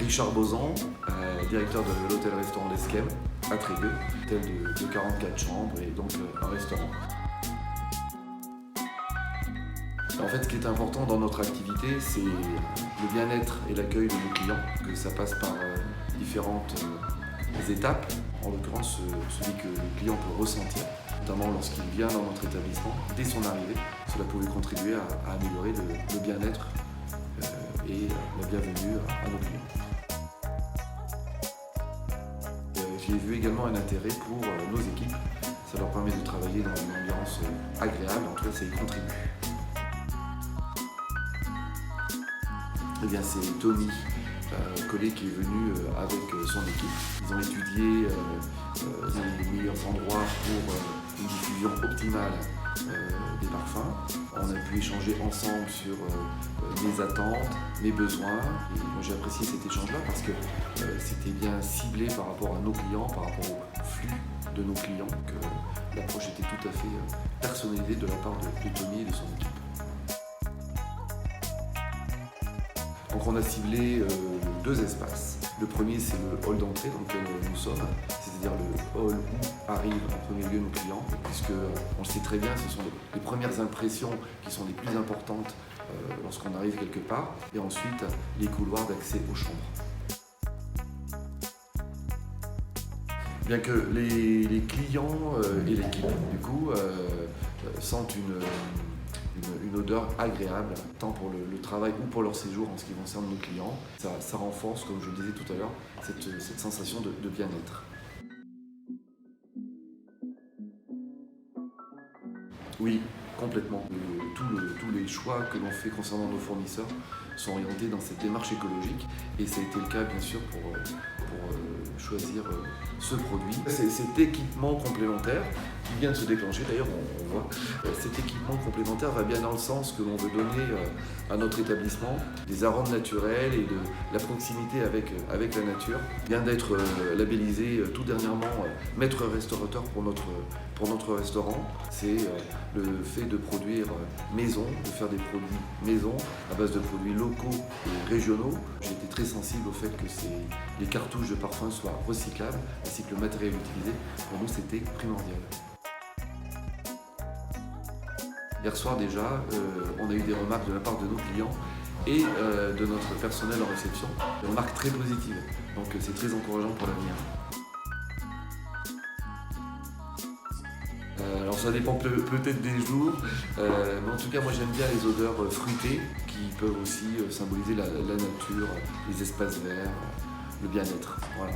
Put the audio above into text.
Richard Bozan, directeur de l'hôtel-restaurant l'Esquem à Trégueux, hôtel de 44 chambres et donc un restaurant. En fait, ce qui est important dans notre activité, c'est le bien-être et l'accueil de nos clients, que ça passe par différentes étapes, en l'occurrence celui que le client peut ressentir, notamment lorsqu'il vient dans notre établissement. Dès son arrivée, cela pouvait contribuer à améliorer le bien-être et la bienvenue à nos clients. J'ai vu également un intérêt pour nos équipes. Ça leur permet de travailler dans une ambiance agréable, en tout cas ça y contribue. Eh bien, c'est Tony Collet qui est venu avec son équipe. Ils ont étudié les meilleurs endroits pour une diffusion optimale des parfums. On a pu échanger ensemble sur mes attentes, mes besoins. Et moi, j'ai apprécié cet échange-là parce que c'était bien ciblé par rapport à nos clients, par rapport au flux de nos clients, que l'approche était tout à fait personnalisée de la part de Tony et de son équipe. Donc on a ciblé deux espaces. Le premier, c'est le hall d'entrée dans lequel nous sommes, c'est-à-dire le hall où arrivent en premier lieu nos clients, puisque on le sait très bien, ce sont les premières impressions qui sont les plus importantes lorsqu'on arrive quelque part, et ensuite les couloirs d'accès aux chambres. Bien que les clients et l'équipe, du coup, sentent une odeur agréable, tant pour le travail ou pour leur séjour en ce qui concerne nos clients. Ça renforce, comme je le disais tout à l'heure, cette sensation de bien-être. Oui, complètement. Tous les choix que l'on fait concernant nos fournisseurs sont orientés dans cette démarche écologique et ça a été le cas bien sûr pour choisir ce produit. C'est cet équipement complémentaire qui vient de se déclencher, d'ailleurs on voit, cet équipement complémentaire va bien dans le sens que l'on veut donner à notre établissement des arômes naturels et de la proximité avec la nature. Il vient d'être labellisé tout dernièrement maître restaurateur pour notre restaurant. C'est le fait de produire maison, de faire des produits maison à base de produits locaux et régionaux. J'ai été très sensible au fait que les cartouches de parfum soient recyclables ainsi que le matériel utilisé. Pour nous, c'était primordial. Hier soir déjà, on a eu des remarques de la part de nos clients et de notre personnel en réception. Des remarques très positives, donc c'est très encourageant pour l'avenir. Alors ça dépend peut-être des jours, mais en tout cas moi j'aime bien les odeurs fruitées qui peuvent aussi symboliser la nature, les espaces verts, le bien-être. Voilà.